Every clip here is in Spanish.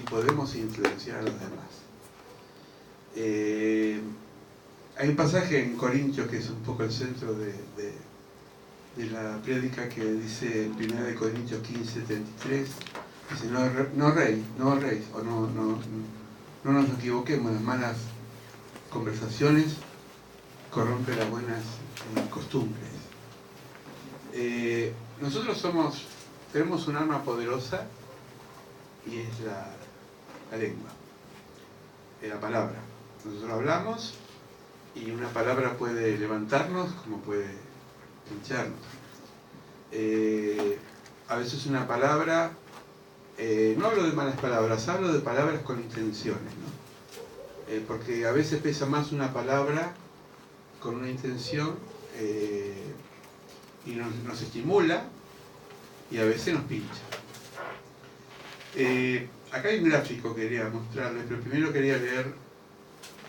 podemos influenciar a los demás. Hay un pasaje en Corintios que es un poco el centro de la prédica, que dice en 1 Corintios 15:33, dice: no reís, o no nos equivoquemos, las malas conversaciones corrompen las buenas costumbres. Nosotros tenemos un arma poderosa, y es la lengua, la palabra. Nosotros hablamos, y una palabra puede levantarnos como puede hincharnos. A veces una palabra, no hablo de malas palabras, hablo de palabras con intenciones, ¿no? Porque a veces pesa más una palabra con una intención, y nos estimula, y a veces nos pincha. Acá hay un gráfico que quería mostrarles, pero primero quería leer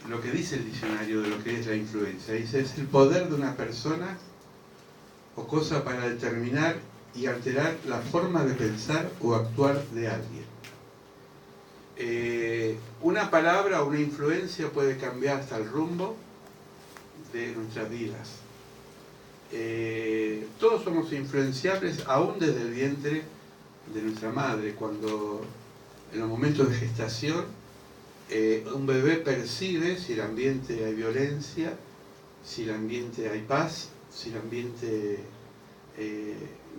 lo que dice el diccionario de lo que es la influencia. Dice: es el poder de una persona o cosa para determinar y alterar la forma de pensar o actuar de alguien. Una palabra o una influencia puede cambiar hasta el rumbo de nuestras vidas. Todos somos influenciables, aún desde el vientre de nuestra madre. Cuando en los momentos de gestación un bebé percibe si el ambiente hay violencia, si el ambiente hay paz, si el ambiente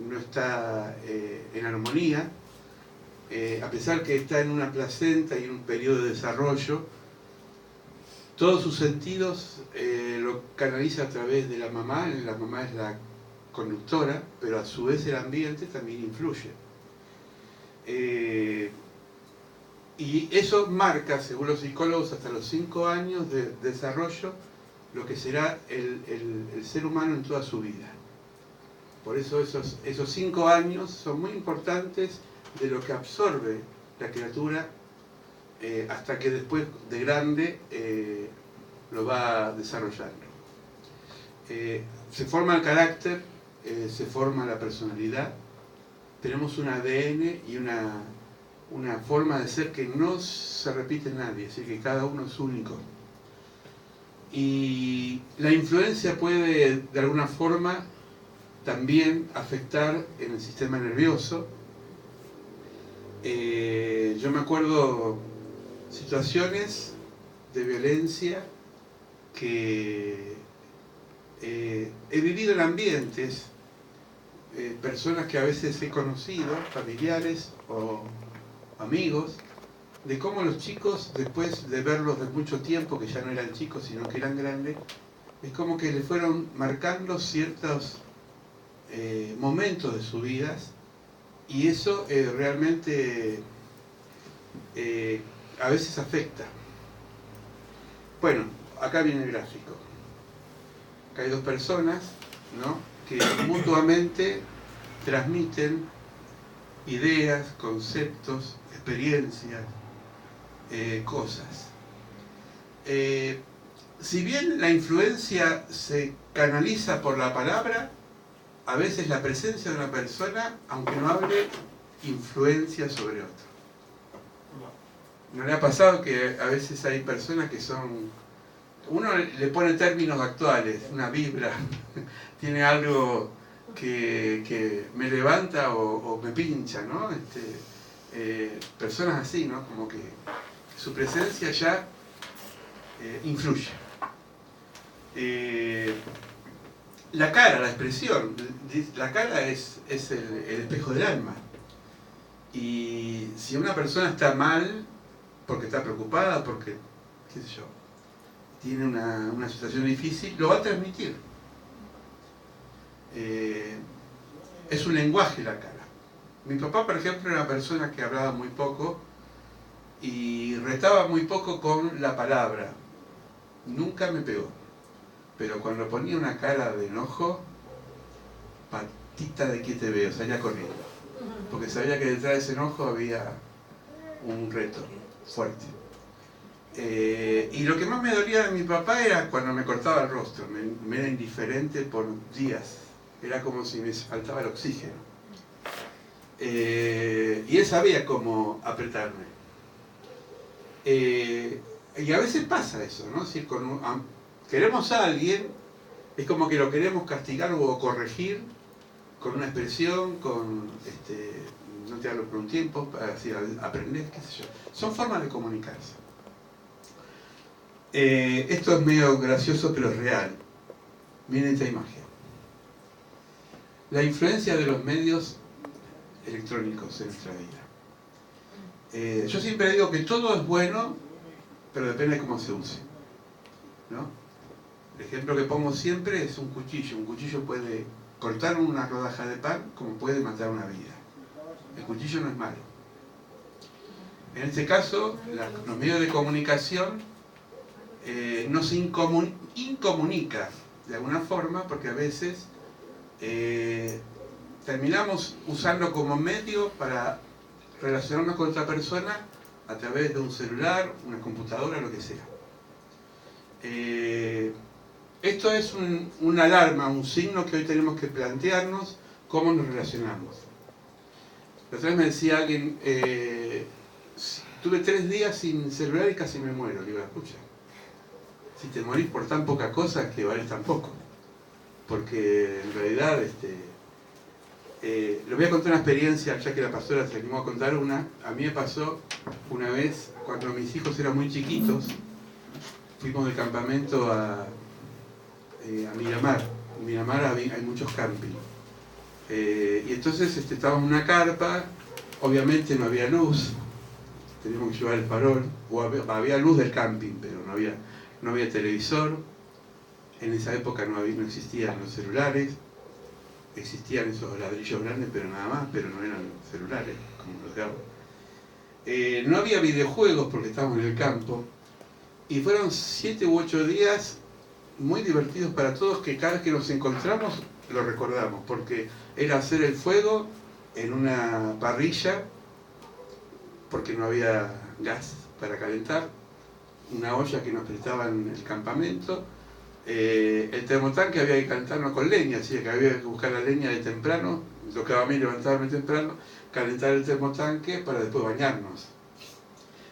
no está en armonía. A pesar que está en una placenta y en un periodo de desarrollo, todos sus sentidos lo canaliza a través de la mamá. La mamá es la conductora, pero a su vez el ambiente también influye. Y eso marca, según los psicólogos, hasta los 5 años de desarrollo, lo que será el ser humano en toda su vida. Por eso esos 5 años son muy importantes de lo que absorbe la criatura, hasta que después de grande lo va desarrollando. Se forma el carácter, se forma la personalidad. Tenemos un ADN y una forma de ser que no se repite en nadie, así que cada uno es único. Y la influencia puede de alguna forma también afectar en el sistema nervioso. Yo me acuerdo situaciones de violencia que he vivido en ambientes, personas que a veces he conocido, familiares o amigos, de cómo los chicos, después de verlos de mucho tiempo, que ya no eran chicos sino que eran grandes, es como que les fueron marcando ciertos momentos de sus vidas, y eso realmente a veces afecta. Bueno, acá viene el gráfico. Acá hay 2 personas, ¿no?, que mutuamente transmiten ideas, conceptos, experiencias, cosas. Si bien la influencia se canaliza por la palabra, a veces la presencia de una persona, aunque no hable, influencia sobre otro. ¿No le ha pasado que a veces hay personas que son... Uno le pone términos actuales, una vibra, tiene algo que me levanta o me pincha, ¿no? Personas así, ¿no? Como que su presencia ya influye. La cara, la expresión, la cara es el espejo del alma. Y si una persona está mal, porque está preocupada, porque, qué sé yo, tiene una situación difícil, lo va a transmitir. Es un lenguaje la cara. Mi papá, por ejemplo, era una persona que hablaba muy poco y retaba muy poco con la palabra. Nunca me pegó. Pero cuando ponía una cara de enojo, patita de que te veo, salía corriendo. Porque sabía que detrás de ese enojo había un reto fuerte. Y lo que más me dolía de mi papá era cuando me cortaba el rostro. Me era indiferente por días. Era como si me faltaba el oxígeno. Y él sabía cómo apretarme. Y a veces pasa eso, ¿no? Si queremos a alguien, es como que lo queremos castigar o corregir con una expresión, no te hablo por un tiempo, para así aprender, qué sé yo. Son formas de comunicarse. Esto es medio gracioso, pero es real. Miren esta imagen. La influencia de los medios electrónicos en nuestra vida. Yo siempre digo que todo es bueno, pero depende de cómo se use, ¿no? El ejemplo que pongo siempre es un cuchillo. Un cuchillo puede cortar una rodaja de pan como puede matar una vida. El cuchillo no es malo. En este caso, los medios de comunicación nos incomunica de alguna forma, porque a veces terminamos usando como medio para relacionarnos con otra persona a través de un celular, una computadora, lo que sea. Esto es una alarma, un signo que hoy tenemos que plantearnos cómo nos relacionamos. La otra vez me decía alguien, tuve 3 días sin celular y casi me muero. Le digo, escucha, si te morís por tan poca cosa, es que vales tan poco. Porque en realidad, les voy a contar una experiencia, ya que la pastora se animó a contar una. A mí me pasó una vez, cuando mis hijos eran muy chiquitos, fuimos de campamento a Miramar. En Miramar hay muchos campings. Y entonces estábamos en una carpa, obviamente no había luz, teníamos que llevar el farol, o había luz del camping, pero no había televisor. En esa época no existían los celulares, existían esos ladrillos grandes, pero nada más, pero no eran celulares como los de ahora. No había videojuegos porque estábamos en el campo, y fueron 7 u 8 días muy divertidos para todos, que cada vez que nos encontramos lo recordamos, porque era hacer el fuego en una parrilla, porque no había gas para calentar, una olla que nos prestaban en el campamento, el termotanque había que calentarlo con leña, así que había que buscar la leña de temprano, tocaba a mí levantarme temprano, calentar el termotanque para después bañarnos.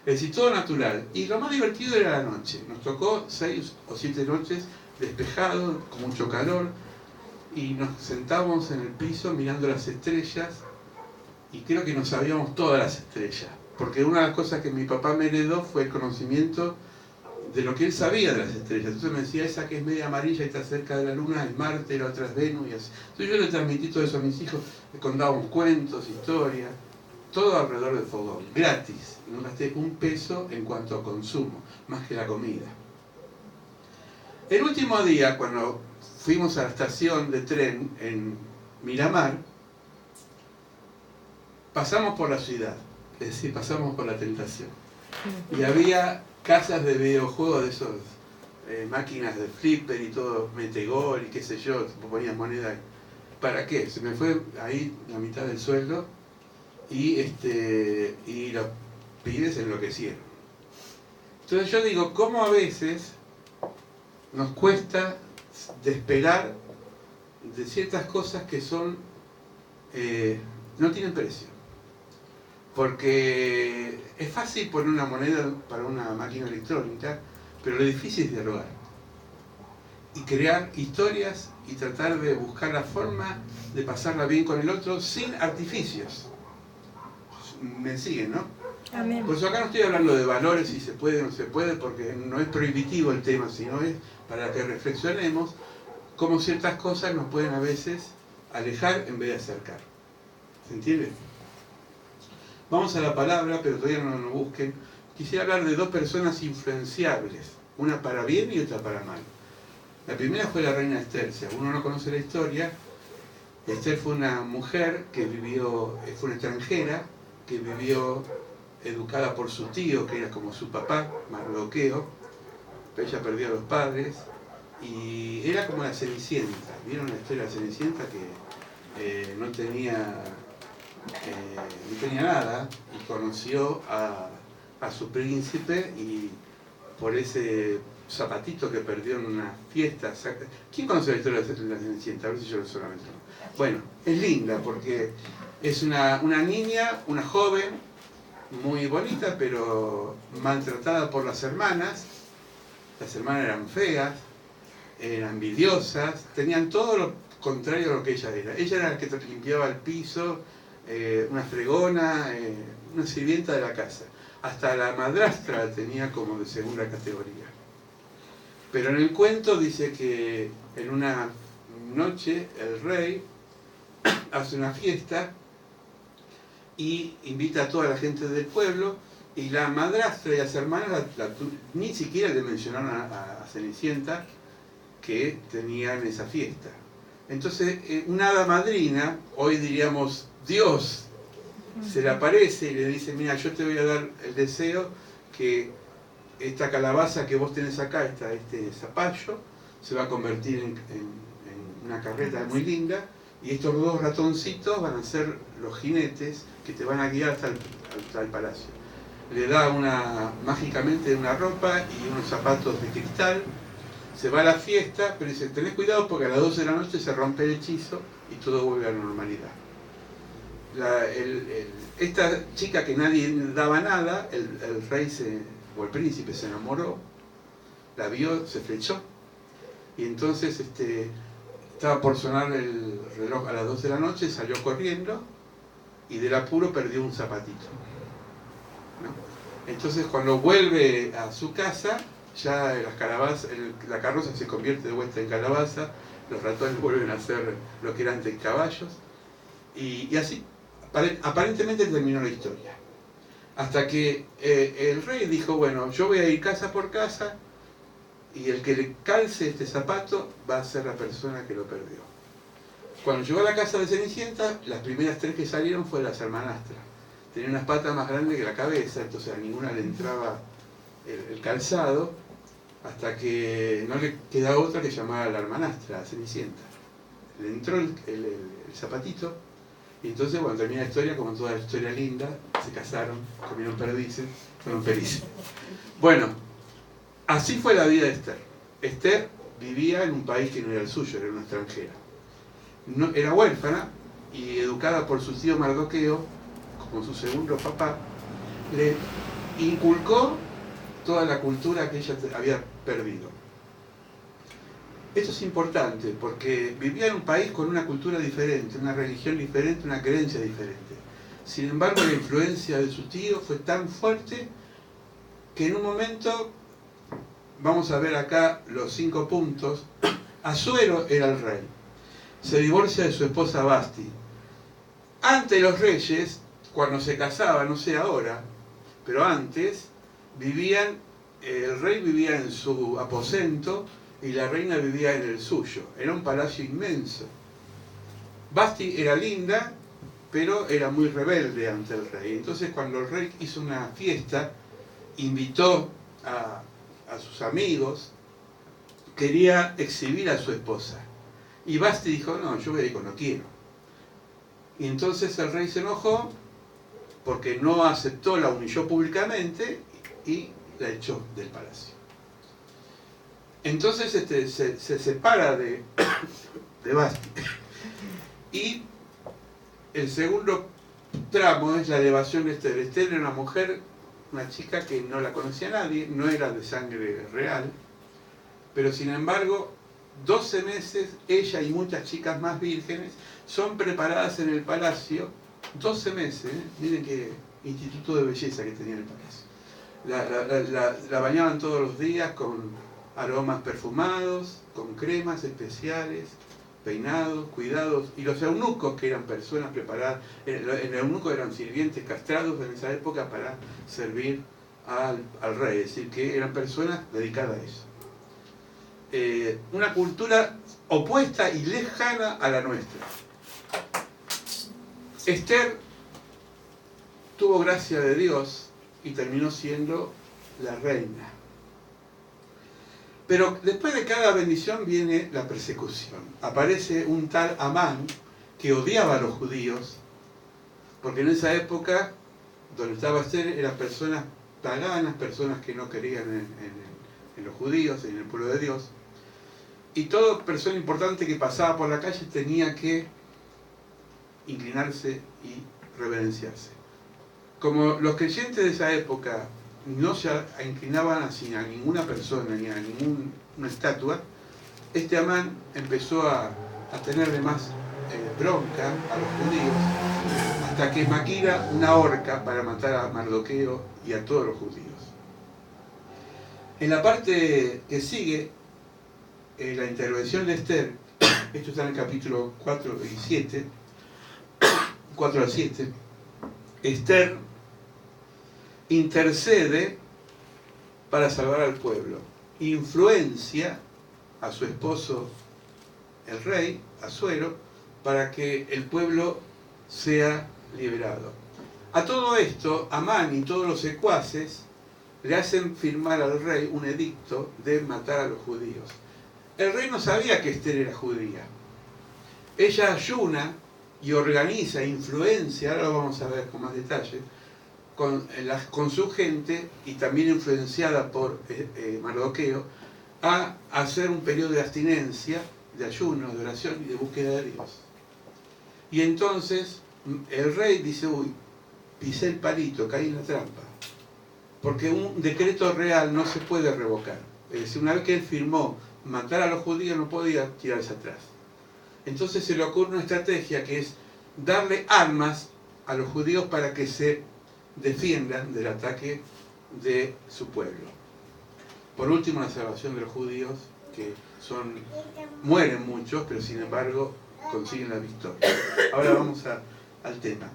Es decir, todo natural. Y lo más divertido era la noche. Nos tocó 6 o 7 noches despejado, con mucho calor, y nos sentamos en el piso mirando las estrellas, y creo que nos sabíamos todas las estrellas, porque una de las cosas que mi papá me heredó fue el conocimiento de lo que él sabía de las estrellas. Entonces me decía, esa que es media amarilla y está cerca de la luna es Marte, la otra es Venus, y así. Entonces yo le transmití todo eso a mis hijos, les contábamos cuentos, historias, todo alrededor del fogón, gratis. No gasté un peso en cuanto a consumo, más que la comida. El último día, cuando fuimos a la estación de tren en Miramar, pasamos por la ciudad, es decir, pasamos por la Tentación. Y había casas de videojuegos, de esos máquinas de flipper y todo, metegol y qué sé yo, ponías moneda. ¿Para qué? Se me fue ahí la mitad del sueldo y los pibes enloquecieron. Entonces yo digo, ¿cómo a veces nos cuesta despegar de ciertas cosas que son no tienen precio? Porque es fácil poner una moneda para una máquina electrónica, pero lo difícil es dialogar y crear historias y tratar de buscar la forma de pasarla bien con el otro sin artificios. ¿Me siguen, no? Amén. Por eso acá no estoy hablando de valores, si se puede o no se puede, porque no es prohibitivo el tema, sino es para que reflexionemos cómo ciertas cosas nos pueden a veces alejar en vez de acercar. ¿Se entiende? Vamos a la palabra, pero todavía no nos busquen. Quisiera hablar de 2 personas influenciables, una para bien y otra para mal. La primera fue la reina Esther. Si alguno no conoce la historia, Esther fue una mujer que fue una extranjera, que vivió educada por su tío, que era como su papá, Mardoqueo. Ella perdió a los padres y era como la Cenicienta. ¿Vieron la historia de la Cenicienta? Que no tenía nada y conoció a su príncipe, y por ese zapatito que perdió en una fiesta. ¿Quién conoce la historia de la Cenicienta? A ver si yo solamente no. Bueno, es linda porque es una niña, una joven, muy bonita, pero maltratada por las hermanas. Las hermanas eran feas, eran envidiosas, tenían todo lo contrario a lo que ella era. Ella era la que limpiaba el piso, una fregona, una sirvienta de la casa. Hasta la madrastra la tenía como de segunda categoría. Pero en el cuento dice que en una noche el rey hace una fiesta y invita a toda la gente del pueblo, y la madrastra y las hermanas ni siquiera le mencionaron a Cenicienta que tenían esa fiesta. Entonces una hada madrina, hoy diríamos Dios, se le aparece y le dice: mira, yo te voy a dar el deseo que esta calabaza que vos tenés acá, este zapallo, se va a convertir en una carreta muy linda, y estos dos ratoncitos van a ser los jinetes que te van a guiar hasta el palacio. Le da mágicamente una ropa y unos zapatos de cristal, se va a la fiesta, pero dice: tenés cuidado porque a las 12 de la noche se rompe el hechizo y todo vuelve a la normalidad. Esta chica que nadie daba nada, el rey o el príncipe se enamoró, la vio, se flechó, y entonces estaba por sonar el reloj a las 12 de la noche, salió corriendo y del apuro perdió un zapatito, ¿no? Entonces cuando vuelve a su casa, ya la carroza se convierte de vuelta en calabaza, los ratones vuelven a ser lo que eran de caballos, y así aparentemente terminó la historia. Hasta que el rey dijo: bueno, yo voy a ir casa por casa, y el que le calce este zapato va a ser la persona que lo perdió. Cuando llegó a la casa de Cenicienta, las primeras 3 que salieron fueron las hermanastras. Tenían unas patas más grandes que la cabeza, entonces a ninguna le entraba el calzado, hasta que no le queda otra que llamar a la hermanastra, a Cenicienta. Le entró el zapatito, y entonces cuando termina la historia, como toda la historia linda, se casaron, comieron perdices, fueron felices. Bueno, así fue la vida de Esther. Esther vivía en un país que no era el suyo, era una extranjera. No, era huérfana, y educada por su tío Mardoqueo, como su segundo papá, le inculcó toda la cultura que ella había perdido. Esto es importante porque vivía en un país con una cultura diferente, una religión diferente, una creencia diferente. Sin embargo, la influencia de su tío fue tan fuerte que en un momento, vamos a ver acá los 5 puntos, Asuero era el rey. Se divorcia de su esposa Basti. Antes los reyes, cuando se casaban, no sé ahora, pero antes, el rey vivía en su aposento y la reina vivía en el suyo. Era un palacio inmenso. Basti era linda, pero era muy rebelde ante el rey. Entonces cuando el rey hizo una fiesta, invitó a sus amigos, quería exhibir a su esposa. Y Basti dijo: no, yo voy a ir cuando quiero. Y entonces el rey se enojó porque no aceptó, la humilló públicamente y la echó del palacio. Entonces se separa de Basti. Y el segundo tramo es la elevación de Esther. Esther era una mujer, una chica que no la conocía nadie, no era de sangre real, pero sin embargo 12 meses, ella y muchas chicas más vírgenes son preparadas en el palacio. 12 meses, miren qué instituto de belleza que tenía el palacio. La bañaban todos los días con aromas perfumados, con cremas especiales, peinados, cuidados. Y los eunucos, que eran personas preparadas, el eunuco eran sirvientes castrados en esa época para servir al rey, es decir, que eran personas dedicadas a eso. Una cultura opuesta y lejana a la nuestra. Esther tuvo gracia de Dios y terminó siendo la reina. Pero después de cada bendición viene la persecución. Aparece un tal Amán que odiaba a los judíos, porque en esa época donde estaba Esther eran personas paganas, personas que no creían en los judíos, en el pueblo de Dios. Y toda persona importante que pasaba por la calle tenía que inclinarse y reverenciarse. como los creyentes de esa época no se inclinaban a ninguna persona ni a ninguna estatua, este Amán empezó a tenerle más bronca a los judíos, hasta que maquina una horca para matar a Mardoqueo y a todos los judíos. En la parte que sigue, la intervención de Esther, esto está en el capítulo 4 y 7, 4 al 7, Esther intercede para salvar al pueblo, influencia a su esposo, el rey, Asuero, para que el pueblo sea liberado. A todo esto, Amán y todos los secuaces le hacen firmar al rey un edicto de matar a los judíos. El rey no sabía que Esther era judía. Ella ayuna y organiza, influencia, ahora lo vamos a ver con más detalle, con su gente y también influenciada por Mardoqueo, a hacer un periodo de abstinencia, de ayuno, de oración y de búsqueda de Dios. Y entonces el rey dice, uy, pisé el palito, caí en la trampa. Porque un decreto real no se puede revocar. Es decir, una vez que él firmó matar a los judíos, no podía tirarse atrás. Entonces se le ocurre una estrategia que es darle armas a los judíos para que se defiendan del ataque de su pueblo. Por último, la salvación de los judíos, que mueren muchos, pero sin embargo consiguen la victoria. Ahora vamos al tema.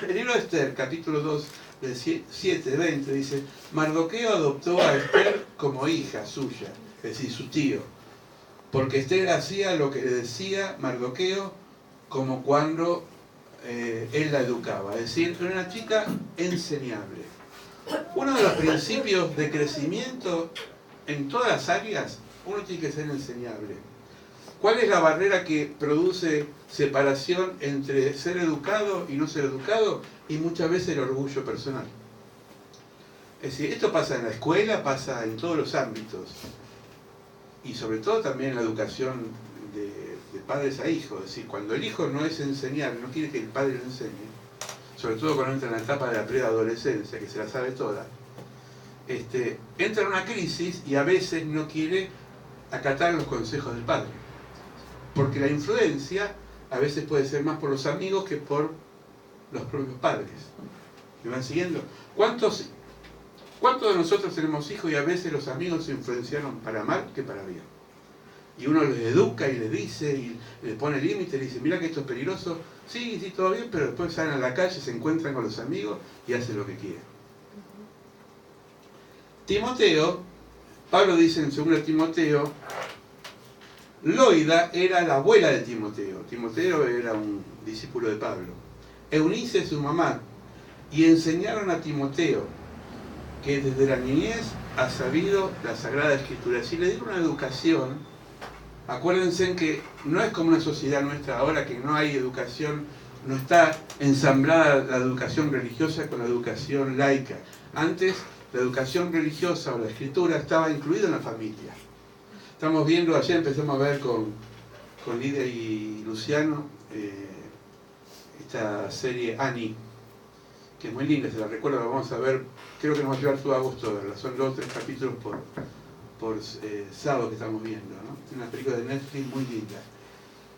El libro de Esther, capítulo 2, del 7-20, dice: Mardoqueo adoptó a Esther como hija suya, es decir, su tío, porque Esther hacía lo que le decía Mardoqueo, como cuando él la educaba, es decir, era una chica enseñable. Uno de los principios de crecimiento en todas las áreas, uno tiene que ser enseñable. ¿Cuál es la barrera que produce separación entre ser educado y no ser educado? Y muchas veces el orgullo personal. Es decir, esto pasa en la escuela, pasa en todos los ámbitos. Y sobre todo también en la educación de padres a hijos. Es decir, cuando el hijo no es enseñable, no quiere que el padre lo enseñe, sobre todo cuando entra en la etapa de la preadolescencia, que se la sabe toda, entra en una crisis y a veces no quiere acatar los consejos del padre. Porque la influencia a veces puede ser más por los amigos que por los propios padres. ¿Me van siguiendo? ¿Cuántos de nosotros tenemos hijos y a veces los amigos se influenciaron para mal que para bien? Y uno les educa y les dice y le pone límites, le dice, mira que esto es peligroso. Sí, sí, todo bien, pero después salen a la calle, se encuentran con los amigos y hacen lo que quieren. Timoteo, Pablo dice en 2 Timoteo, Loida era la abuela de Timoteo. Timoteo era un discípulo de Pablo. Eunice es su mamá. Y enseñaron a Timoteo, que desde la niñez ha sabido la Sagrada Escritura. Si le dieron una educación, acuérdense en que no es como una sociedad nuestra ahora, que no hay educación, no está ensamblada la educación religiosa con la educación laica. Antes, la educación religiosa o la escritura estaba incluida en la familia. Estamos viendo, ayer empezamos a ver con Lidia y Luciano esta serie Annie, que es muy linda, se la recuerdo, la vamos a ver, creo que nos va a llevar todo agosto a verla, son 2 o 3 capítulos por sábado que estamos viendo, ¿no? Es una película de Netflix muy linda.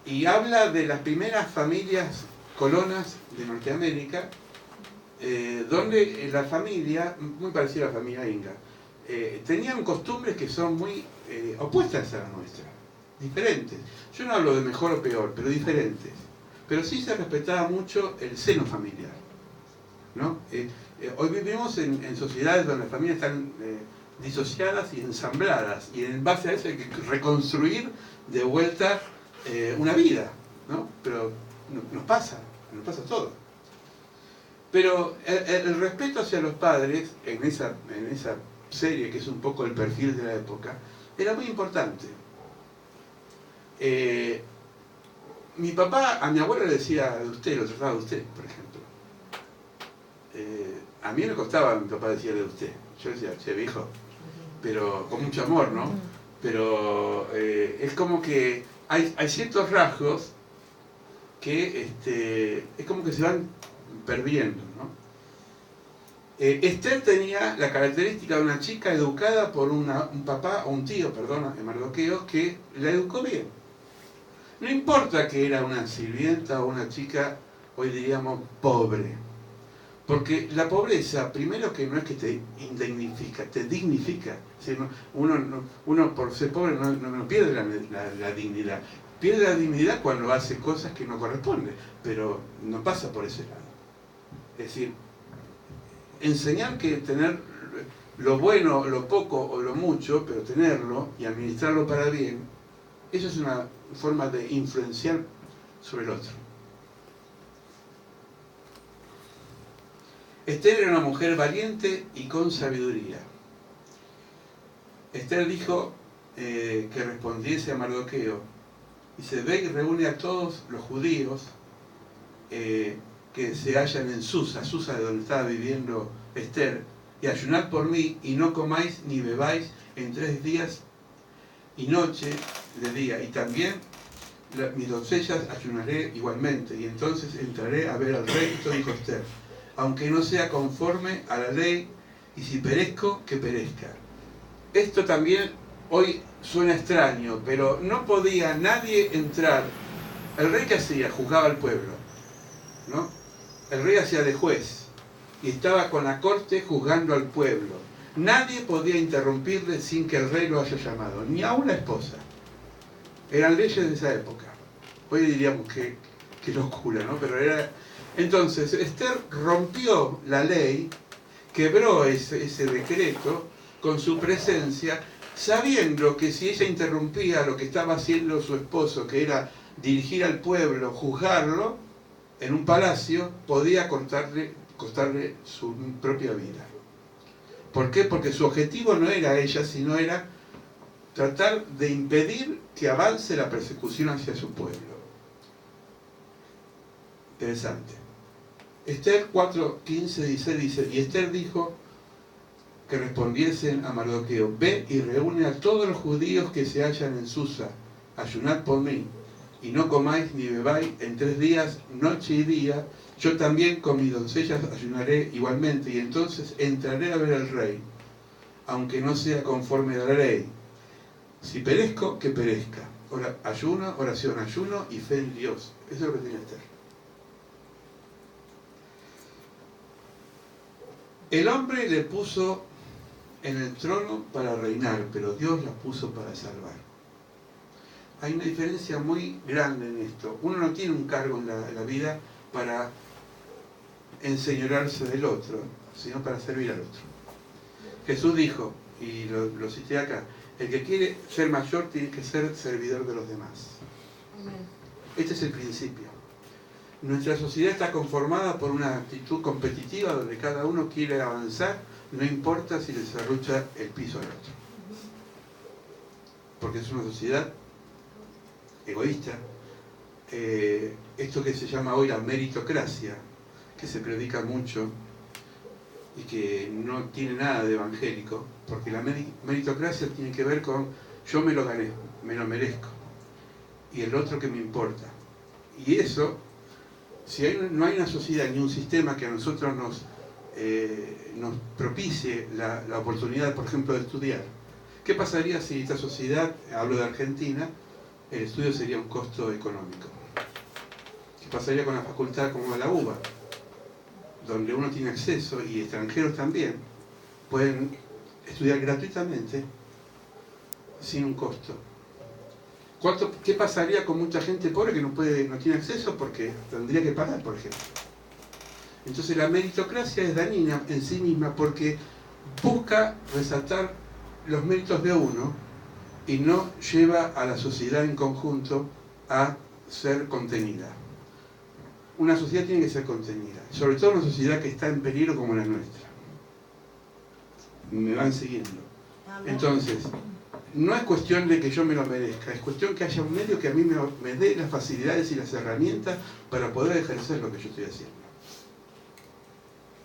Y habla de las primeras familias colonas de Norteamérica, donde la familia, muy parecida a la familia Inga, tenían costumbres que son muy opuestas a la nuestra, diferentes. Yo no hablo de mejor o peor, pero diferentes. Pero sí se respetaba mucho el seno familiar, ¿no? Hoy vivimos en sociedades donde las familias están disociadas y ensambladas, y en base a eso hay que reconstruir de vuelta una vida, ¿no? Pero nos pasa todo. Pero el respeto hacia los padres, en esa serie, que es un poco el perfil de la época, era muy importante. Mi papá, a mi abuelo le decía de usted, lo trataba de usted, por ejemplo. A mí me costaba a mi papá decirle de usted. Yo decía, che, viejo, pero con mucho amor, ¿no? Pero es como que hay ciertos rasgos que es como que se van perdiendo, ¿no? Esther tenía la característica de una chica educada por un papá, o un tío, perdona, de Mardoqueo, que la educó bien. No importa que era una sirvienta o una chica, hoy diríamos, pobre. Porque la pobreza, primero que no es que te indignifica, te dignifica. O sea, uno por ser pobre no pierde la dignidad. Pierde la dignidad cuando hace cosas que no corresponden, pero no pasa por ese lado. Es decir, enseñar que tener lo bueno, lo poco o lo mucho, pero tenerlo y administrarlo para bien, eso es una forma de influenciar sobre el otro. Esther era una mujer valiente y con sabiduría. Esther dijo que respondiese a Mardoqueo. Dice, ve y reúne a todos los judíos que se hallan en Susa de donde estaba viviendo Esther, y ayunad por mí, y no comáis ni bebáis en 3 días y noche de día, y también mis doncellas ayunaré igualmente, y entonces entraré a ver al rey. Esto dijo Esther, aunque no sea conforme a la ley, y si perezco, que perezca. Esto también hoy suena extraño, pero no podía nadie entrar. ¿El rey qué hacía? Juzgaba al pueblo, ¿no? El rey hacía de juez y estaba con la corte juzgando al pueblo. Nadie podía interrumpirle sin que el rey lo haya llamado, ni a una esposa. Eran leyes de esa época. Hoy diríamos que locura, ¿no? Pero era... Entonces, Esther rompió la ley, quebró ese decreto con su presencia, sabiendo que si ella interrumpía lo que estaba haciendo su esposo, que era dirigir al pueblo, juzgarlo, en un palacio, podía costarle su propia vida. ¿Por qué? Porque su objetivo no era ella, sino era tratar de impedir que avance la persecución hacia su pueblo. Interesante. Esther 4:15-16 dice, y Esther dijo que respondiesen a Mardoqueo, ve y reúne a todos los judíos que se hallan en Susa, ayunad por mí, y no comáis ni bebáis en 3 días, noche y día, yo también con mis doncellas ayunaré igualmente, y entonces entraré a ver al rey, aunque no sea conforme a la ley. Si perezco, que perezca. Ayuno, oración, ayuno y fe en Dios. Eso es lo que tiene Esther. El hombre le puso en el trono para reinar, pero Dios la puso para salvar. Hay una diferencia muy grande en esto. Uno no tiene un cargo en la vida para enseñorearse del otro, sino para servir al otro. Jesús dijo, y lo cité acá, el que quiere ser mayor tiene que ser servidor de los demás. Este es el principio. Nuestra sociedad está conformada por una actitud competitiva donde cada uno quiere avanzar, no importa si le serrucha el piso al otro. Porque es una sociedad egoísta. Esto que se llama hoy la meritocracia, que se predica mucho y que no tiene nada de evangélico, porque la meritocracia tiene que ver con yo me lo gané, me lo merezco, y el otro que me importa. Y eso, si no hay una sociedad ni un sistema que a nosotros nos propicie la oportunidad, por ejemplo, de estudiar, ¿qué pasaría si esta sociedad, hablo de Argentina, el estudio sería un costo económico? ¿Qué pasaría con la facultad como la UBA, donde uno tiene acceso, y extranjeros también, pueden estudiar gratuitamente, sin un costo? ¿Qué pasaría con mucha gente pobre que no tiene acceso porque tendría que pagar, por ejemplo? Entonces la meritocracia es dañina en sí misma porque busca resaltar los méritos de uno y no lleva a la sociedad en conjunto a ser contenida. Una sociedad tiene que ser contenida, sobre todo una sociedad que está en peligro como la nuestra. Me van siguiendo. Entonces, no es cuestión de que yo me lo merezca, es cuestión que haya un medio que a mí me dé las facilidades y las herramientas para poder ejercer lo que yo estoy haciendo.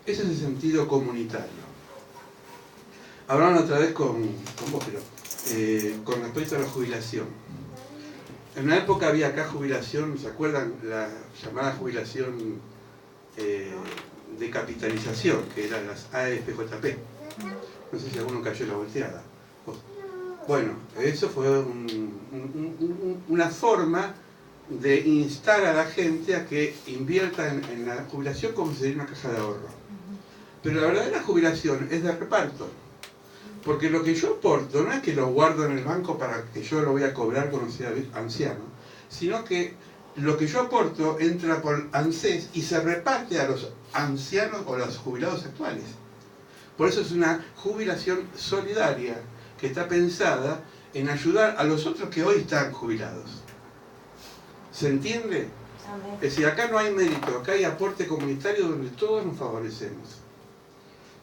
Ese es el sentido comunitario. Hablaron otra vez con vos, pero con respecto a la jubilación. En una época había acá jubilación, ¿se acuerdan? La llamada jubilación de capitalización, que eran las AFJP. No sé si alguno cayó en la volteada. Bueno, eso fue una forma de instar a la gente a que invierta en la jubilación como si sería una caja de ahorro. Pero la verdadera jubilación es de reparto. Porque lo que yo aporto no es que lo guardo en el banco para que yo lo voy a cobrar cuando sea anciano, sino que lo que yo aporto entra por ANSES y se reparte a los ancianos o a los jubilados actuales. Por eso es una jubilación solidaria que está pensada en ayudar a los otros que hoy están jubilados. ¿Se entiende? Es decir, acá no hay mérito, acá hay aporte comunitario donde todos nos favorecemos.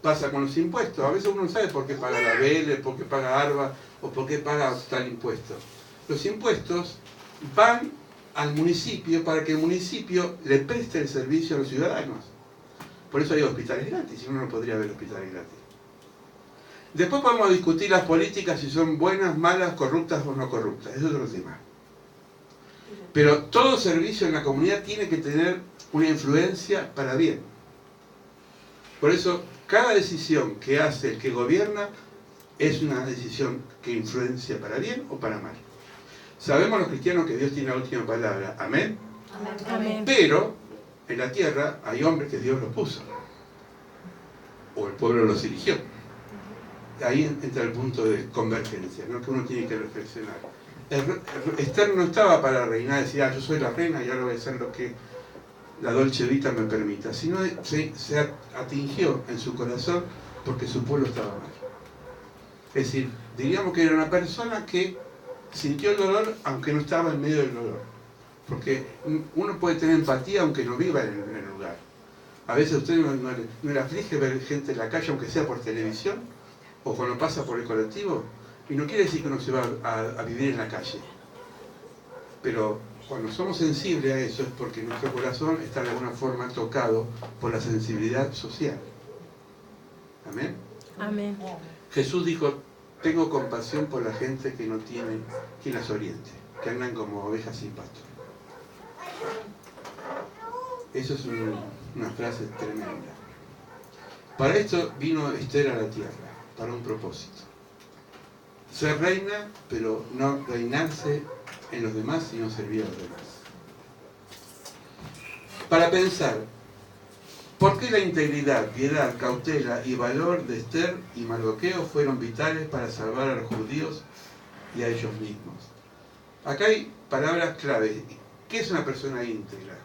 Pasa con los impuestos, a veces uno no sabe por qué paga la BL, por qué paga ARBA o por qué paga tal impuesto. Los impuestos van al municipio para que el municipio le preste el servicio a los ciudadanos. Por eso hay hospitales gratis, si uno no podría haber hospitales gratis. Después podemos discutir las políticas si son buenas, malas, corruptas o no corruptas, es otro tema. Pero todo servicio en la comunidad tiene que tener una influencia para bien. Por eso, cada decisión que hace el que gobierna es una decisión que influencia para bien o para mal. Sabemos los cristianos que Dios tiene la última palabra. ¿Amén? Amén. Pero en la tierra hay hombres que Dios los puso. O el pueblo los eligió. Ahí entra el punto de convergencia, ¿no? Que uno tiene que reflexionar. Esther no estaba para reinar y decir, yo soy la reina y ahora voy a hacer lo que la Dolce Vita me permita, sino se atingió en su corazón porque su pueblo estaba mal. Es decir, diríamos que era una persona que sintió el dolor aunque no estaba en medio del dolor. Porque uno puede tener empatía aunque no viva en el lugar. A veces a usted no le aflige ver gente en la calle, aunque sea por televisión, o cuando pasa por el colectivo, y no quiere decir que uno se va a vivir en la calle. Pero cuando somos sensibles a eso es porque nuestro corazón está de alguna forma tocado por la sensibilidad social. ¿Amén? Amén. Jesús dijo, tengo compasión por la gente que no tiene quien las oriente, que andan como ovejas sin pastor. Eso es una frase tremenda. Para esto vino Esther a la tierra, para un propósito. Ser reina, pero no reinarse en los demás, sino servir a los demás. Para pensar, ¿por qué la integridad, piedad, cautela y valor de Esther y Mardoqueo fueron vitales para salvar a los judíos y a ellos mismos? Acá hay palabras claves. ¿Qué es una persona íntegra?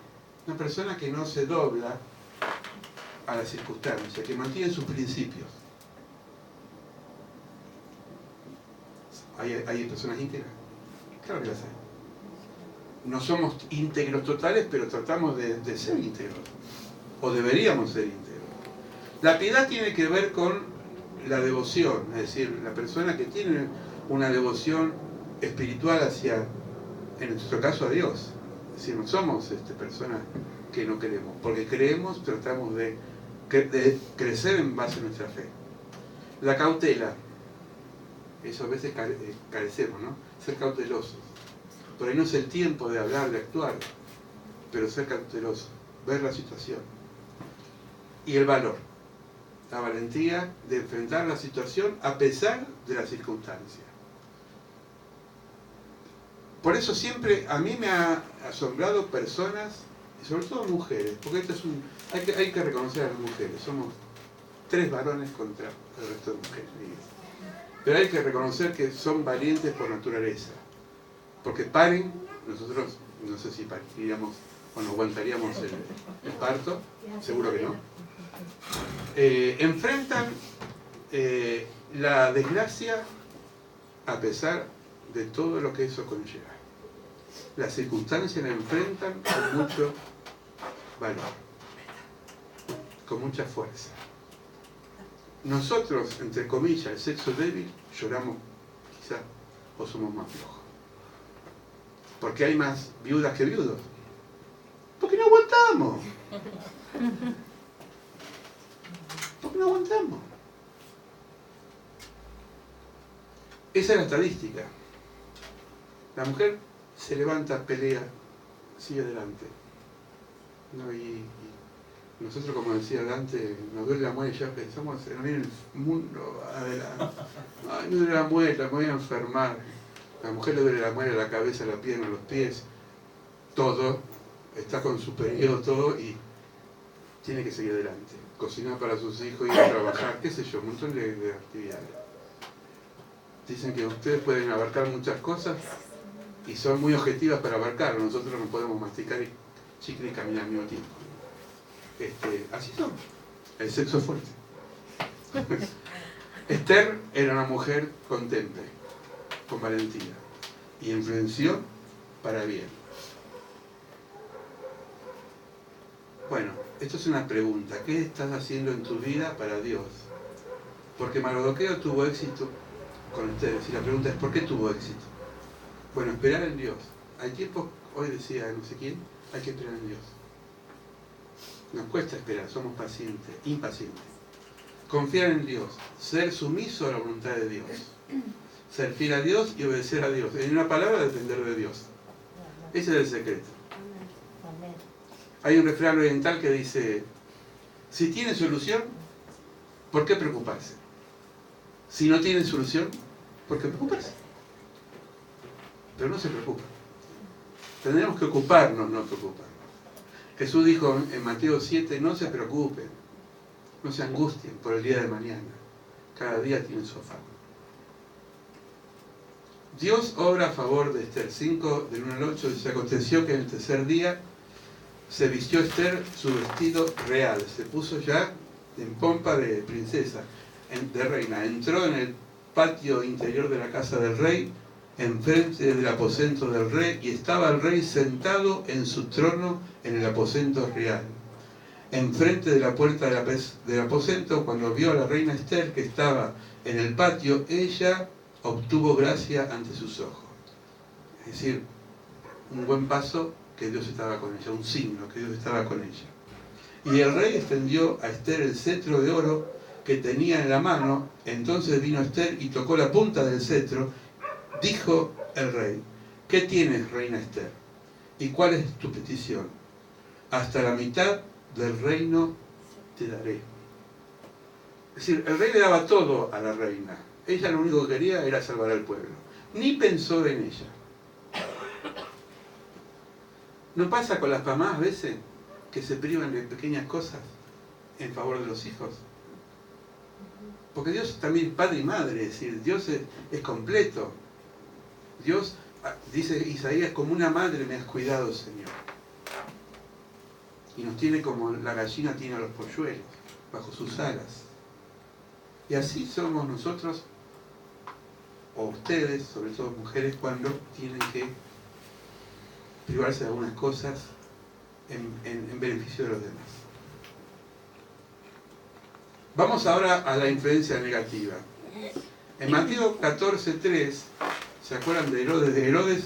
Una persona que no se dobla a las circunstancias, que mantiene sus principios. ¿Hay personas íntegras? Claro que las hay. No somos íntegros totales, pero tratamos de ser íntegros. O deberíamos ser íntegros. La piedad tiene que ver con la devoción, es decir, la persona que tiene una devoción espiritual hacia, en nuestro caso, a Dios. Es decir, no somos personas que no creemos. Porque creemos, tratamos de crecer en base a nuestra fe. La cautela. Eso a veces carecemos, ¿no? Ser cautelosos. Por ahí no es el tiempo de hablar, de actuar, pero ser cauteloso, ver la situación. Y el valor, la valentía de enfrentar la situación a pesar de la circunstancia. Por eso siempre a mí me ha asombrado personas, y sobre todo mujeres, porque esto es hay que reconocer a las mujeres, somos 3 varones contra el resto de mujeres. Pero hay que reconocer que son valientes por naturaleza. Porque paren, nosotros no sé si partiríamos o nos aguantaríamos el parto, seguro que no. Enfrentan la desgracia a pesar de todo lo que eso conlleva. Las circunstancias la enfrentan con mucho valor, con mucha fuerza. Nosotros, entre comillas, el sexo débil, lloramos quizás o somos más flojos. Porque hay más viudas que viudos. Porque no aguantamos. Porque no aguantamos. Esa es la estadística. La mujer se levanta, pelea, sigue adelante. ¿No? Y Nosotros, como decía Dante, nos duele la muela y ya pensamos en el mundo adelante. Ay, me duele la muela, me voy a enfermar. A la mujer le duele la muela, la cabeza, la pierna, los pies, todo. Está con su periodo, todo, y tiene que seguir adelante. Cocinar para sus hijos, ir a trabajar, qué sé yo, un montón de actividades. Dicen que ustedes pueden abarcar muchas cosas y son muy objetivas para abarcarlo. Nosotros no podemos masticar chicle y caminar al mismo tiempo. Así son. El sexo es fuerte. Esther era una mujer con temple, con valentía, y influenció para bien. Bueno, esto es una pregunta. ¿Qué estás haciendo en tu vida para Dios? Porque Mardoqueo tuvo éxito con ustedes. Y la pregunta es, ¿por qué tuvo éxito? Bueno, esperar en Dios. Hay tiempos, hoy decía no sé quién, hay que esperar en Dios. Nos cuesta esperar, somos pacientes, impacientes. Confiar en Dios, ser sumiso a la voluntad de Dios, ser fiel a Dios y obedecer a Dios. En una palabra, depender de Dios. Ese es el secreto. Hay un refrán oriental que dice, si tiene solución, ¿por qué preocuparse? Si no tiene solución, ¿por qué preocuparse? Pero no se preocupa. Tendremos que ocuparnos, no preocuparnos. Jesús dijo en Mateo 7, no se preocupen, no se angustien por el día de mañana. Cada día tiene su afán. Dios obra a favor de Esther. 5, del 1 al 8, dice, aconteció que en el tercer día se vistió Esther su vestido real. Se puso ya en pompa de princesa, de reina. Entró en el patio interior de la casa del rey, enfrente del aposento del rey, y estaba el rey sentado en su trono en el aposento real. Enfrente de la puerta del aposento, cuando vio a la reina Esther que estaba en el patio, ella obtuvo gracia ante sus ojos. Es decir, un buen paso que Dios estaba con ella, un signo que Dios estaba con ella. Y el rey extendió a Esther el cetro de oro que tenía en la mano. Entonces vino Esther y tocó la punta del cetro. Dijo el rey, ¿qué tienes, reina Esther? ¿Y cuál es tu petición? Hasta la mitad del reino te daré. Es decir, el rey le daba todo a la reina. Ella lo único que quería era salvar al pueblo. Ni pensó en ella. ¿No pasa con las mamás a veces que se privan de pequeñas cosas en favor de los hijos? Porque Dios es también padre y madre, es decir, Dios es completo. Dios, dice Isaías, como una madre me has cuidado, Señor. Y nos tiene como la gallina tiene a los polluelos, bajo sus alas. Y así somos nosotros, o ustedes, sobre todo mujeres, cuando tienen que privarse de algunas cosas en beneficio de los demás. Vamos ahora a la influencia negativa. En Mateo 14:3, ¿se acuerdan de Herodes? De Herodes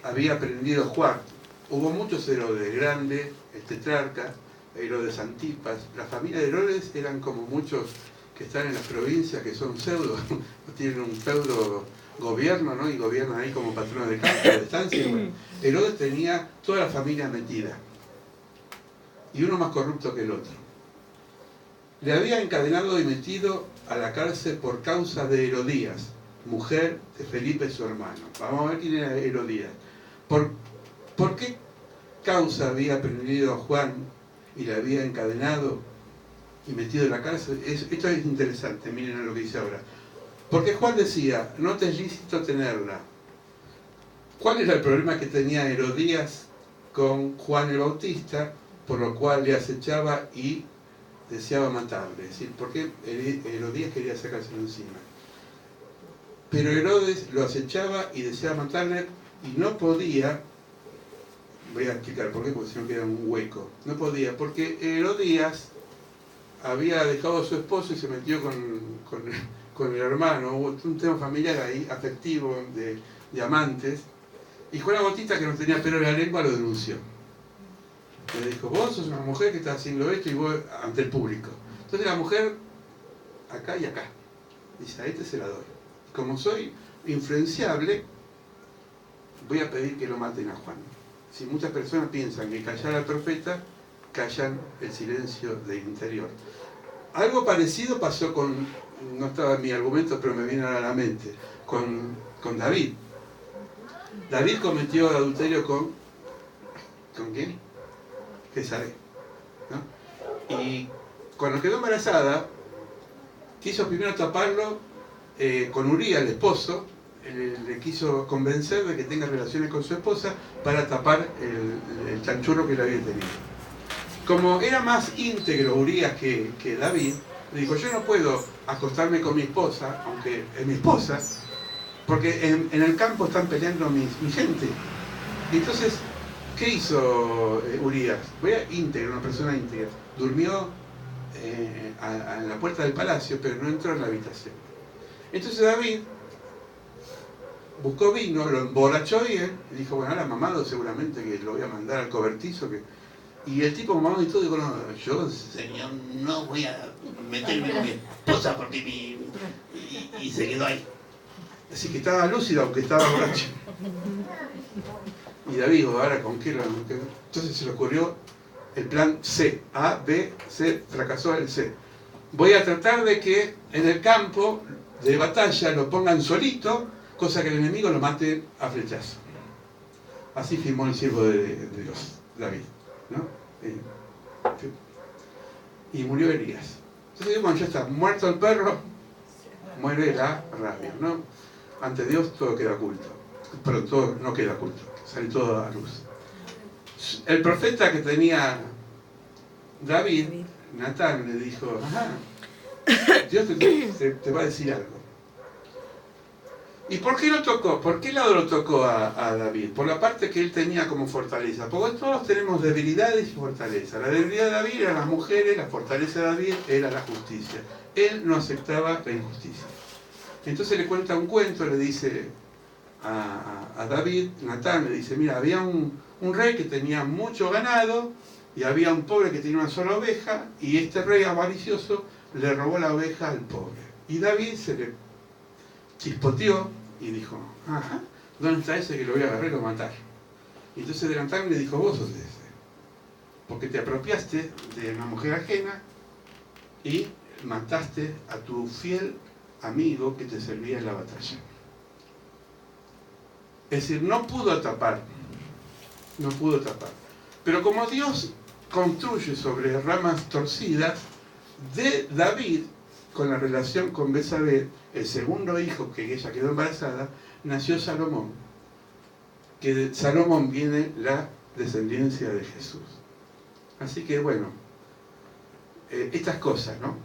había aprendido Juan. Hubo muchos Herodes, el grande, el tetrarca, Herodes Antipas. La familia de Herodes eran como muchos que están en las provincias, que son pseudo, tienen un pseudo gobierno, ¿no? Y gobiernan ahí como patronos de campo, de estancia. Bueno, Herodes tenía toda la familia metida. Y uno más corrupto que el otro. Le había encadenado y metido a la cárcel por causa de Herodías, mujer de Felipe su hermano. Vamos a ver quién era Herodías. ¿Por qué causa había prendido a Juan y le había encadenado y metido en la cárcel? Esto es interesante, miren lo que dice ahora. Porque Juan decía, no te es lícito tenerla. ¿Cuál era el problema que tenía Herodías con Juan el Bautista, por lo cual le acechaba y deseaba matarle? Es decir, ¿por qué Herodías quería sacárselo encima? Pero Herodes lo acechaba y deseaba matarle y no podía. Voy a explicar por qué, porque si no queda un hueco. No podía, porque Herodías había dejado a su esposo y se metió con el hermano. Hubo un tema familiar ahí, afectivo, de amantes. Y Juan el Bautista, que no tenía pelo en la lengua, lo denunció. Le dijo, vos sos una mujer que está haciendo esto y vos ante el público. Entonces la mujer, acá y acá, dice, a este se la doy. Como soy influenciable, voy a pedir que lo maten a Juan. Si muchas personas piensan que callar al profeta callan el silencio del interior. Algo parecido pasó con, no estaba en mi argumento, pero me viene a la mente, con David. David cometió adulterio ¿con quién? Jezabel, ¿no? Y cuando quedó embarazada, quiso primero taparlo con Uría, el esposo, le quiso convencer de que tenga relaciones con su esposa para tapar el chanchurro que le había tenido. Como era más íntegro Urías que David, le dijo, yo no puedo acostarme con mi esposa, aunque es mi esposa, porque en el campo están peleando mi gente. Y entonces, ¿qué hizo Urías? Íntegro, una persona íntegra. Durmió en la puerta del palacio, pero no entró en la habitación. Entonces David buscó vino, lo emborrachó bien, y dijo, bueno, ahora mamado seguramente que lo voy a mandar al cobertizo. Y el tipo mamado y todo, dijo, no, yo, señor, no voy a meterme con mi esposa porque y se quedó ahí. Así que estaba lúcido, aunque estaba borracho. Y David dijo, ahora con qué lo... Entonces se le ocurrió el plan C, A, B, C, fracasó el C. Voy a tratar de que en el campo de batalla lo pongan solito, cosa que el enemigo lo mate a flechazo. Así firmó el siervo de Dios, David, ¿no? Y murió Elías. Entonces, bueno, ya está, muerto el perro, muere la rabia, ¿no? Ante Dios todo queda oculto, pero todo no queda oculto, sale todo a luz. El profeta que tenía David, Natán, le dijo, ajá, Dios te va a decir algo. ¿Y por qué lo tocó? ¿Por qué lado lo tocó a David? Por la parte que él tenía como fortaleza. Porque todos tenemos debilidades y fortaleza. La debilidad de David era las mujeres, la fortaleza de David era la justicia. Él no aceptaba la injusticia. Entonces le cuenta un cuento, le dice a David, Natán, le dice, mira, había un rey que tenía mucho ganado y había un pobre que tenía una sola oveja y este rey avaricioso le robó la oveja al pobre. Y David se le chispoteó y dijo, ajá, ¿dónde está ese que lo voy a agarrar y lo matar? Y entonces Natán le dijo, vos sos ese, porque te apropiaste de una mujer ajena y mataste a tu fiel amigo que te servía en la batalla. Es decir, no pudo tapar. Pero como Dios construye sobre ramas torcidas, de David, con la relación con Betsabé, el segundo hijo que ella quedó embarazada, nació Salomón. Que de Salomón viene la descendencia de Jesús. Así que bueno, estas cosas, ¿no?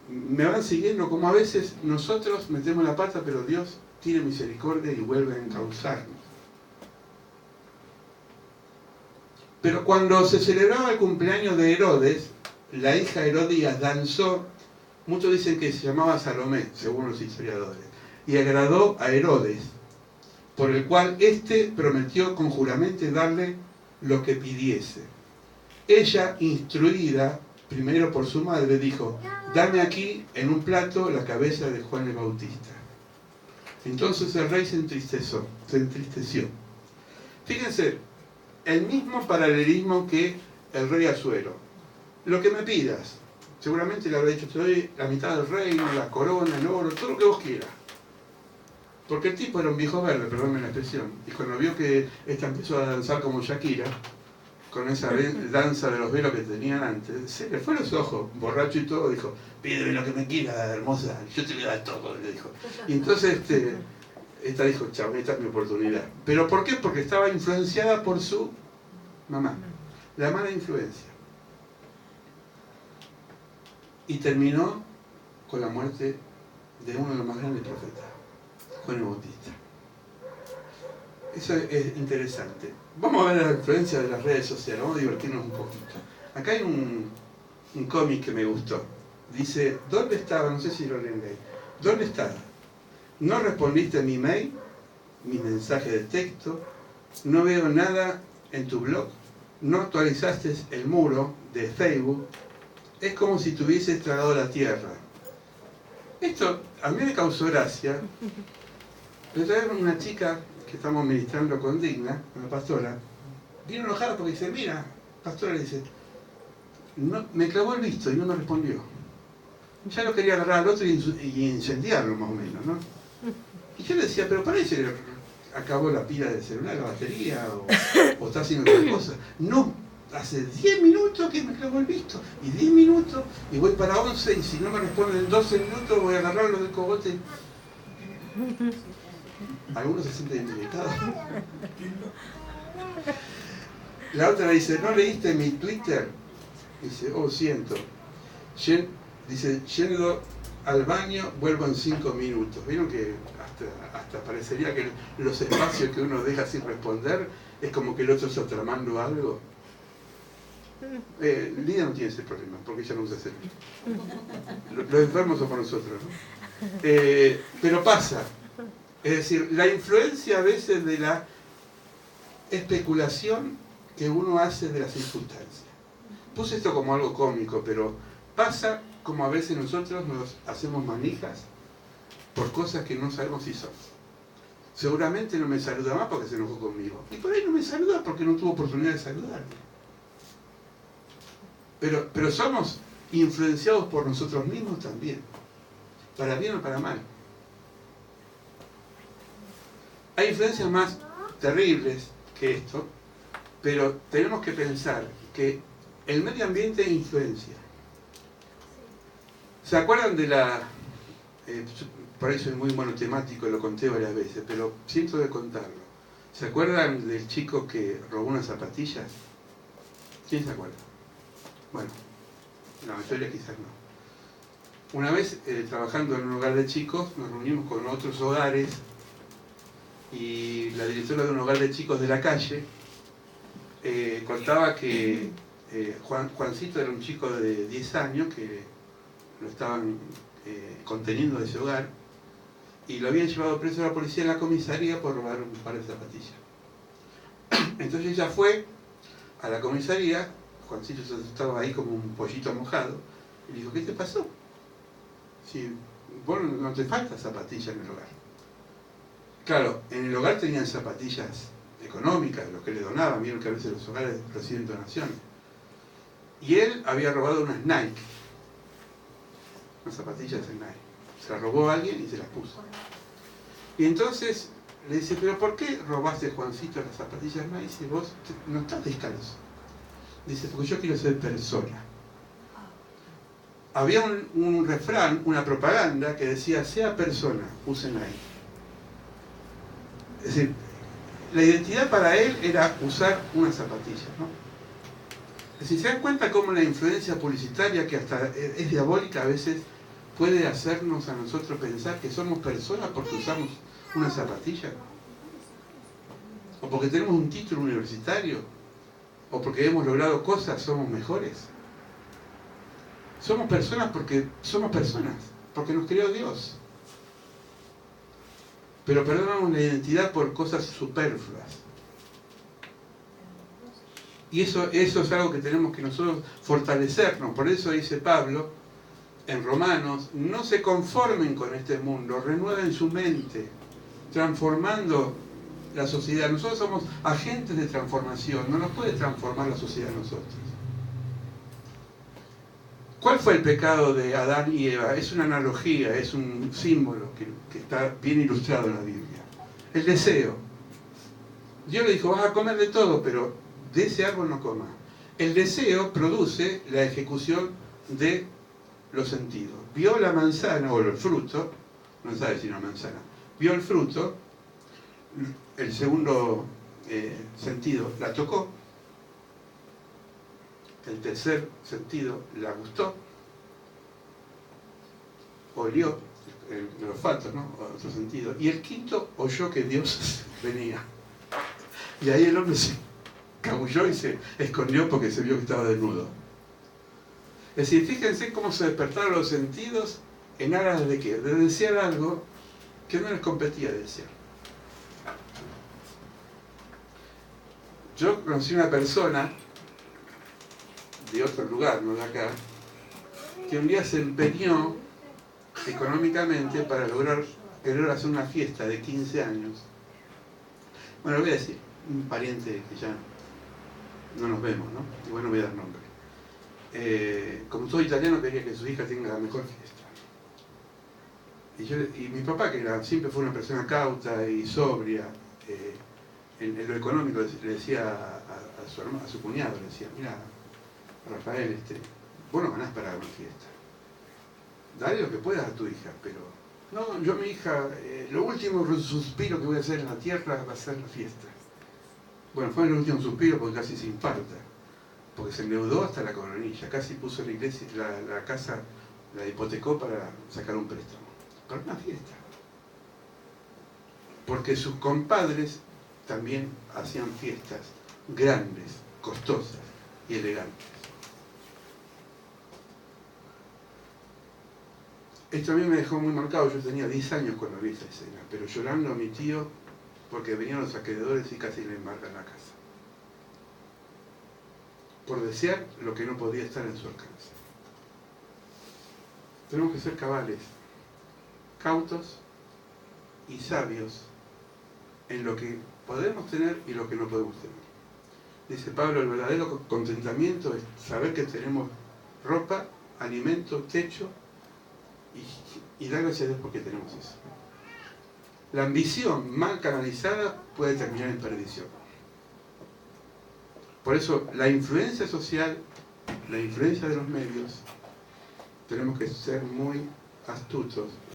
Me van siguiendo como a veces nosotros metemos la pata, pero Dios tiene misericordia y vuelve a encauzarnos. Pero cuando se celebraba el cumpleaños de Herodes, la hija Herodías danzó, muchos dicen que se llamaba Salomé, según los historiadores, y agradó a Herodes, por el cual éste prometió con juramento darle lo que pidiese. Ella, instruida primero por su madre, dijo, dame aquí en un plato la cabeza de Juan el Bautista. Entonces el rey se entristeció. Fíjense, el mismo paralelismo que el rey Asuero. Lo que me pidas, seguramente le habrá dicho, te doy la mitad del reino, la corona, el oro, todo lo que vos quieras. Porque el tipo era un viejo verde, perdónme la expresión, y cuando vio que esta empezó a danzar como Shakira, con esa danza de los velos que tenían antes, se le fue los ojos, borracho y todo, dijo, pídeme lo que me quieras, hermosa, yo te voy a dar todo, le dijo. Y entonces esta dijo, chao, esta es mi oportunidad. ¿Pero por qué? Porque estaba influenciada por su mamá, la mala influencia. Y terminó con la muerte de uno de los más grandes profetas, Juan el Bautista. Eso es interesante. Vamos a ver la influencia de las redes sociales, vamos a divertirnos un poquito. Acá hay un cómic que me gustó. Dice, ¿dónde estaba? No sé si lo leen ahí. ¿Dónde estaba? No respondiste a mi mail, mi mensaje de texto, no veo nada en tu blog, no actualizaste el muro de Facebook, es como si te hubieses tragado la tierra. Esto a mí me causó gracia. Le trajeron una chica que estamos ministrando con Digna, una pastora, vino enojada porque dice, mira, pastora, dice, no, me clavó el visto y no me respondió. Ya lo quería agarrar al otro y incendiarlo más o menos, ¿no? Y yo le decía, pero parece que acabó la pila del celular, la batería, o está haciendo otra cosa. No, hace 10 minutos que me clavó el visto, y 10 minutos, y voy para 11, y si no me responden en 12 minutos voy a agarrarlo del cogote. Algunos se sienten identificados. La otra dice, ¿no leíste mi Twitter? Dice, oh, siento. Dice, yendo al baño, vuelvo en 5 minutos. ¿Vieron que hasta parecería que los espacios que uno deja sin responder es como que el otro está tramando algo? Lidia no tiene ese problema, porque ella no usa ese. Los enfermos somos nosotros, ¿no? Pero pasa. Es decir, la influencia a veces de la especulación que uno hace de las circunstancias. Puse esto como algo cómico, pero pasa como a veces nosotros nos hacemos manijas por cosas que no sabemos si son. Seguramente no me saluda más porque se enojó conmigo. Y por ahí no me saluda porque no tuvo oportunidad de saludarme. Pero somos influenciados por nosotros mismos también. Para bien o para mal. Hay influencias más terribles que esto, pero tenemos que pensar que el medio ambiente influencia. ¿Se acuerdan de la... por ahí soy muy monotemático, lo conté varias veces, pero siento de contarlo. ¿Se acuerdan del chico que robó unas zapatillas? ¿Quién se acuerda? Bueno, la mayoría quizás no. Una vez, trabajando en un hogar de chicos, nos reunimos con otros hogares y la directora de un hogar de chicos de la calle contaba que Juancito era un chico de 10 años que lo estaban conteniendo de ese hogar y lo habían llevado preso a la policía en la comisaría por robar un par de zapatillas. Entonces ella fue a la comisaría, Juancito estaba ahí como un pollito mojado, y le dijo, ¿qué te pasó? Si vos no te faltan zapatillas en el hogar. Claro, en el hogar tenían zapatillas económicas, los que le donaban, vieron que a veces los hogares reciben donaciones. Y él había robado unas Nike, unas zapatillas de Nike. Se las robó a alguien y se las puso. Y entonces le dice, ¿pero por qué robaste, Juancito, las zapatillas Nike si vos no estás descalzo? Dice, porque yo quiero ser persona. Había un refrán, una propaganda que decía, sea persona, use Nike. Es decir, la identidad para él era usar unas zapatillas, ¿no? Es decir, ¿se dan cuenta cómo la influencia publicitaria, que hasta es diabólica a veces, puede hacernos a nosotros pensar que somos personas porque usamos una zapatilla? O porque tenemos un título universitario, o porque hemos logrado cosas, somos mejores. Somos personas, porque nos creó Dios. Pero perdonamos la identidad por cosas superfluas. Y eso es algo que tenemos que nosotros fortalecernos. Por eso dice Pablo en Romanos, no se conformen con este mundo, renueven su mente, transformando la sociedad. Nosotros somos agentes de transformación, no nos puede transformar la sociedad a nosotros. ¿Cuál fue el pecado de Adán y Eva? Es una analogía, es un símbolo que está bien ilustrado en la Biblia. El deseo. Dios le dijo, vas a comer de todo, pero de ese árbol no comas. El deseo produce la ejecución de los sentidos. Vio la manzana, o el fruto, no sabe si una manzana, vio el fruto, el segundo sentido la tocó, el tercer sentido la gustó, olió, el olfato, ¿no? Otro sentido, y el quinto oyó que Dios venía. Y ahí el hombre se cabulló y se escondió porque se vio que estaba desnudo. Es decir, fíjense cómo se despertaron los sentidos en aras de qué, de desear algo que no les competía desear. Yo conocí una persona de otro lugar, no de acá, que un día se empeñó económicamente para querer hacer una fiesta de 15 años. Bueno, lo voy a decir, un pariente que ya no nos vemos, ¿no? Igual no voy a dar nombre. como todo italiano, quería que su hija tenga la mejor fiesta. Y mi papá, que siempre fue una persona cauta y sobria, en lo económico, le decía a su cuñado, le decía, mira, Rafael, vos no ganás para una fiesta. Dale lo que puedas a tu hija, pero no, yo a mi hija, lo último suspiro que voy a hacer en la tierra va a ser la fiesta. Bueno, fue el último suspiro porque casi se infarta, porque se endeudó hasta la coronilla, casi puso la iglesia, la casa, la hipotecó para sacar un préstamo, para una fiesta. Porque sus compadres también hacían fiestas grandes, costosas y elegantes. Esto a mí me dejó muy marcado. Yo tenía 10 años cuando vi esa escena, pero llorando a mi tío porque venían los acreedores y casi le embargan la casa, por desear lo que no podía estar en su alcance. Tenemos que ser cabales, cautos y sabios en lo que podemos tener y lo que no podemos tener. Dice Pablo, el verdadero contentamiento es saber que tenemos ropa, alimento, techo y dar gracias a Dios porque tenemos eso. La ambición mal canalizada puede terminar en perdición. Por eso la influencia social, la influencia de los medios, tenemos que ser muy astutos